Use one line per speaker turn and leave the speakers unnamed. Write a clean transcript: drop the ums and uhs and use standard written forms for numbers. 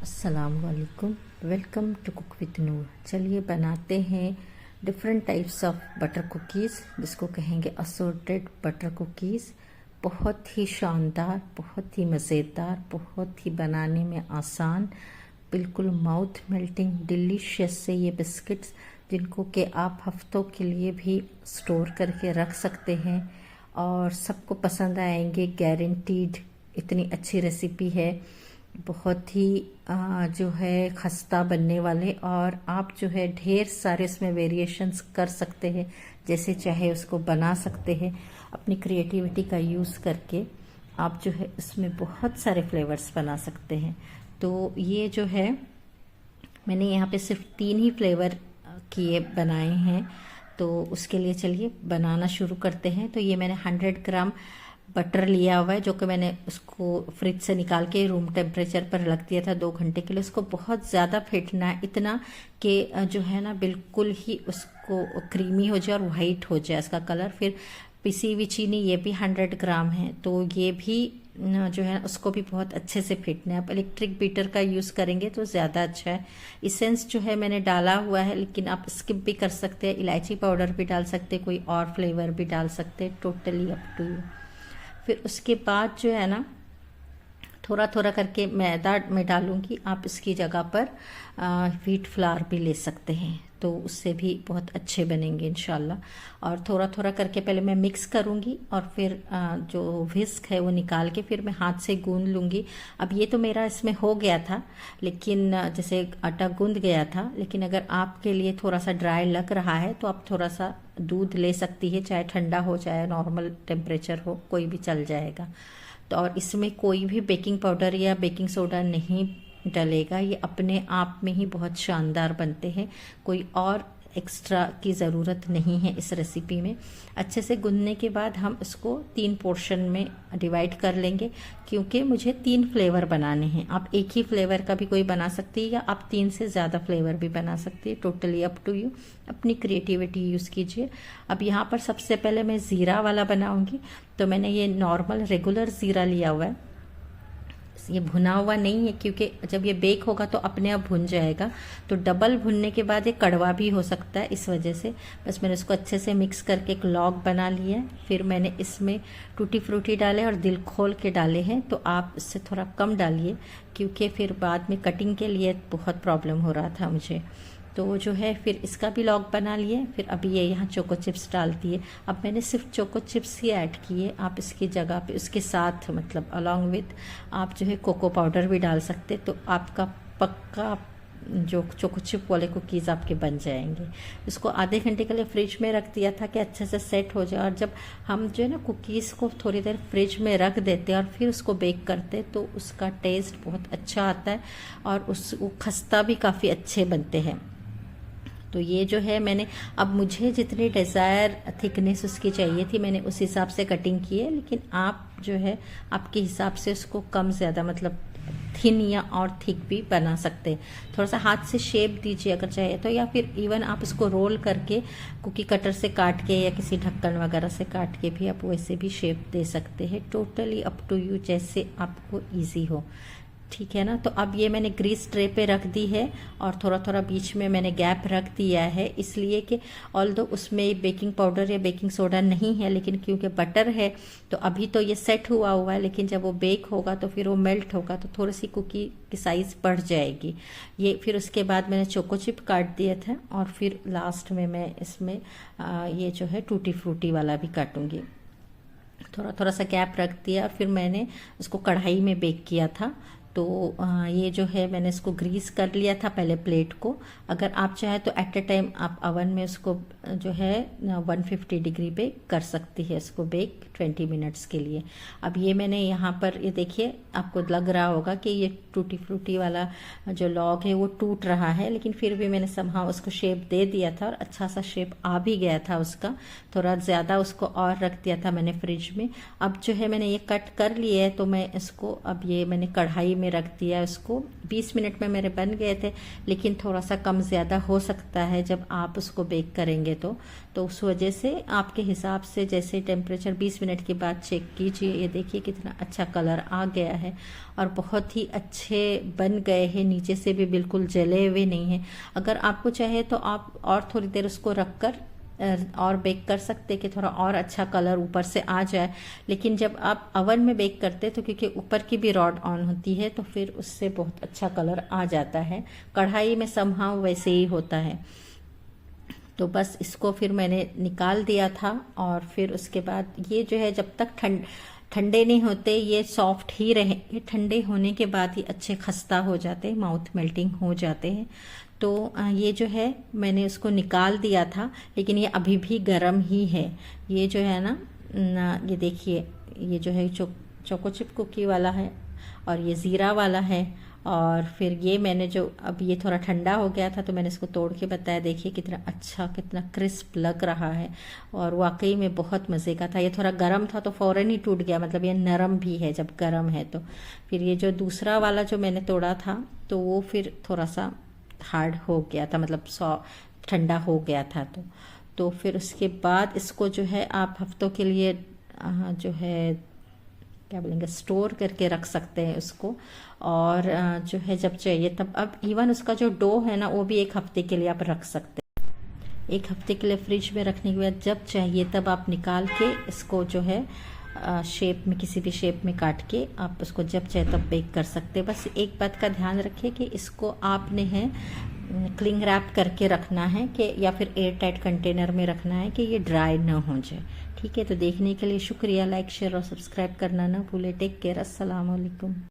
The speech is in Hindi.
अस्सलाम वालेकुम। वेलकम टू कुक विद नूर। चलिए बनाते हैं different types of butter cookies, जिसको कहेंगे असोर्टेड बटर कुकीज़। बहुत ही शानदार, बहुत ही मज़ेदार, बहुत ही बनाने में आसान, बिल्कुल माउथ मेल्टिंग डिलीशियस से ये बिस्किट्स, जिनको कि आप हफ्तों के लिए भी स्टोर करके रख सकते हैं और सबको पसंद आएंगे, गारंटीड। इतनी अच्छी रेसिपी है, बहुत ही जो है खस्ता बनने वाले, और आप जो है ढेर सारे इसमें वेरिएशंस कर सकते हैं, जैसे चाहे उसको बना सकते हैं। अपनी क्रिएटिविटी का यूज़ करके आप जो है इसमें बहुत सारे फ्लेवर्स बना सकते हैं। तो ये जो है मैंने यहाँ पे सिर्फ 3 ही फ्लेवर किए बनाए हैं, तो उसके लिए चलिए बनाना शुरू करते हैं। तो ये मैंने 100 ग्राम बटर लिया हुआ है, जो कि मैंने उसको फ्रिज से निकाल के रूम टेम्परेचर पर रख दिया था 2 घंटे के लिए। उसको बहुत ज़्यादा फेंटना है, इतना कि जो है ना बिल्कुल ही उसको क्रीमी हो जाए और वाइट हो जाए इसका कलर। फिर पिसी हुई चीनी, ये भी 100 ग्राम है, तो ये भी जो है उसको भी बहुत अच्छे से फेंटना है। आप इलेक्ट्रिक बीटर का यूज़ करेंगे तो ज़्यादा अच्छा है। इसेंस जो है मैंने डाला हुआ है, लेकिन आप स्किप भी कर सकते हैं। इलायची पाउडर भी डाल सकते हैं, कोई और फ्लेवर भी डाल सकते हैं, टोटली अप टू यू। फिर उसके बाद जो है ना थोड़ा थोड़ा करके मैदा मैं डालूंगी। आप इसकी जगह पर व्हीट फ्लावर भी ले सकते हैं, तो उससे भी बहुत अच्छे बनेंगे इंशाल्लाह। और थोड़ा थोड़ा करके पहले मैं मिक्स करूंगी, और फिर जो व्हिस्क है वो निकाल के फिर मैं हाथ से गूंद लूंगी। अब ये तो मेरा इसमें हो गया था, लेकिन जैसे आटा गूंद गया था, लेकिन अगर आपके लिए थोड़ा सा ड्राई लग रहा है तो आप थोड़ा सा दूध ले सकती है, चाहे ठंडा हो चाहे नॉर्मल टेम्परेचर हो, कोई भी चल जाएगा। तो और इसमें कोई भी बेकिंग पाउडर या बेकिंग सोडा नहीं डलेगा, ये अपने आप में ही बहुत शानदार बनते हैं, कोई और एक्स्ट्रा की ज़रूरत नहीं है इस रेसिपी में। अच्छे से गूंदने के बाद हम इसको 3 पोर्शन में डिवाइड कर लेंगे, क्योंकि मुझे 3 फ्लेवर बनाने हैं। आप एक ही फ्लेवर का भी कोई बना सकती है, या आप 3 से ज़्यादा फ्लेवर भी बना सकती है, टोटली अप टू यू। अपनी क्रिएटिविटी यूज़ कीजिए। अब यहाँ पर सबसे पहले मैं ज़ीरा वाला बनाऊँगी, तो मैंने ये नॉर्मल रेगुलर ज़ीरा लिया हुआ है। ये भुना हुआ नहीं है, क्योंकि जब ये बेक होगा तो अपने आप भुन जाएगा, तो डबल भुनने के बाद ये कड़वा भी हो सकता है, इस वजह से बस मैंने इसको अच्छे से मिक्स करके एक लॉग बना लिया है। फिर मैंने इसमें टूटी फ्रूटी डाले और दिल खोल के डाले हैं, तो आप इससे थोड़ा कम डालिए, क्योंकि फिर बाद में कटिंग के लिए बहुत प्रॉब्लम हो रहा था मुझे। तो जो है फिर इसका भी लॉग बना लिए। फिर अभी ये यहाँ चोको चिप्स डालती है। अब मैंने सिर्फ चोको चिप्स ही ऐड किए, आप इसकी जगह पे उसके साथ मतलब अलॉन्ग विद आप जो है कोको पाउडर भी डाल सकते, तो आपका पक्का जो चोको चिप वाले कुकीज़ आपके बन जाएंगे। इसको आधे घंटे के लिए फ्रिज में रख दिया था कि अच्छे से सेट हो जाए। और जब हम जो है ना कुकीज़ को थोड़ी देर फ्रिज में रख देते हैं और फिर उसको बेक करते हैं, तो उसका टेस्ट बहुत अच्छा आता है और वो खस्ता भी काफ़ी अच्छे बनते हैं। तो ये जो है मैंने, अब मुझे जितनी डिज़ायर थिकनेस उसकी चाहिए थी मैंने उस हिसाब से कटिंग की है, लेकिन आप जो है आपके हिसाब से उसको कम ज़्यादा मतलब थिन या और थिक भी बना सकते हैं। थोड़ा सा हाथ से शेप दीजिए अगर चाहे तो, या फिर इवन आप उसको रोल करके कुकी कटर से काट के या किसी ढक्कन वगैरह से काट के भी आप वैसे भी शेप दे सकते हैं। टोटली अप टू यू, जैसे आपको ईजी हो, ठीक है ना। तो अब ये मैंने ग्रीस ट्रे पे रख दी है, और थोड़ा थोड़ा बीच में मैंने गैप रख दिया है, इसलिए कि ऑल्दो उसमें बेकिंग पाउडर या बेकिंग सोडा नहीं है, लेकिन क्योंकि बटर है तो अभी तो ये सेट हुआ है, लेकिन जब वो बेक होगा तो फिर वो मेल्ट होगा, तो थोड़ी सी कुकी की साइज़ बढ़ जाएगी ये। फिर उसके बाद मैंने चोको चिप काट दिया था, और फिर लास्ट में मैं इसमें ये जो है टूटी फ्रूटी वाला भी काटूंगी। थोड़ा थोड़ा सा गैप रख दिया, और फिर मैंने उसको कढ़ाई में बेक किया था। तो ये जो है मैंने इसको ग्रीस कर लिया था पहले प्लेट को। अगर आप चाहे तो एट ए टाइम आप अवन में उसको जो है 150 डिग्री पे कर सकती है इसको बेक 20 मिनट्स के लिए। अब ये मैंने यहाँ पर ये देखिए, आपको लग रहा होगा कि ये टूटी फ्रूटी वाला जो लॉग है वो टूट रहा है, लेकिन फिर भी मैंने समहाउ उसको शेप दे दिया था और अच्छा सा शेप आ भी गया था उसका। थोड़ा ज़्यादा उसको और रख दिया था मैंने फ्रिज में। अब जो है मैंने ये कट कर लिया है, तो मैं इसको अब ये मैंने कढ़ाई में रख दिया उसको। 20 मिनट में मेरे बन गए थे, लेकिन थोड़ा सा कम ज़्यादा हो सकता है जब आप उसको बेक करेंगे तो उस वजह से आपके हिसाब से जैसे टेम्परेचर 20 मिनट के बाद चेक कीजिए। ये देखिए कितना अच्छा कलर आ गया है और बहुत ही अच्छे बन गए हैं, नीचे से भी बिल्कुल जले हुए नहीं हैं। अगर आपको चाहे तो आप और थोड़ी देर उसको रख कर और बेक कर सकते कि थोड़ा और अच्छा कलर ऊपर से आ जाए। लेकिन जब आप अवन में बेक करते तो क्योंकि ऊपर की भी रॉड ऑन होती है तो फिर उससे बहुत अच्छा कलर आ जाता है। कढ़ाई में समहाउ वैसे ही होता है। तो बस इसको फिर मैंने निकाल दिया था और फिर उसके बाद ये जो है जब तक ठंडे नहीं होते ये सॉफ्ट ही रहे, ये ठंडे होने के बाद ही अच्छे खस्ता हो जाते हैं, माउथ मेल्टिंग हो जाते हैं। तो ये जो है मैंने उसको निकाल दिया था, लेकिन ये अभी भी गर्म ही है। ये जो है ना ये देखिए, ये जो है चोको चिप कुकी वाला है और ये ज़ीरा वाला है। और फिर ये मैंने जो अब ये थोड़ा ठंडा हो गया था तो मैंने इसको तोड़ के बताया। देखिए कितना अच्छा, कितना क्रिस्प लग रहा है और वाकई में बहुत मज़े का था। ये थोड़ा गर्म था तो फ़ौरन ही टूट गया, मतलब ये नरम भी है जब गर्म है तो। फिर ये जो दूसरा वाला जो मैंने तोड़ा था तो वो फिर थोड़ा सा हार्ड हो गया था, मतलब ठंडा हो गया था। तो फिर उसके बाद इसको जो है आप हफ्तों के लिए जो है क्या बोलेंगे स्टोर करके रख सकते हैं उसको। और जो है जब चाहिए तब, अब इवन उसका जो डो है ना वो भी 1 हफ्ते के लिए आप रख सकते हैं। 1 हफ्ते के लिए फ्रिज में रखने के बाद जब चाहिए तब आप निकाल के इसको जो है शेप में, किसी भी शेप में काट के आप उसको जब चाहे तब बेक कर सकते हैं। बस एक बात का ध्यान रखिए कि इसको आपने है क्लिंग रैप करके रखना है कि या फिर एयर टाइट कंटेनर में रखना है कि ये ड्राई ना हो जाए। ठीक है, तो देखने के लिए शुक्रिया। लाइक शेयर और सब्सक्राइब करना ना भूले। टेक केयर, अस्सलाम वालेकुम।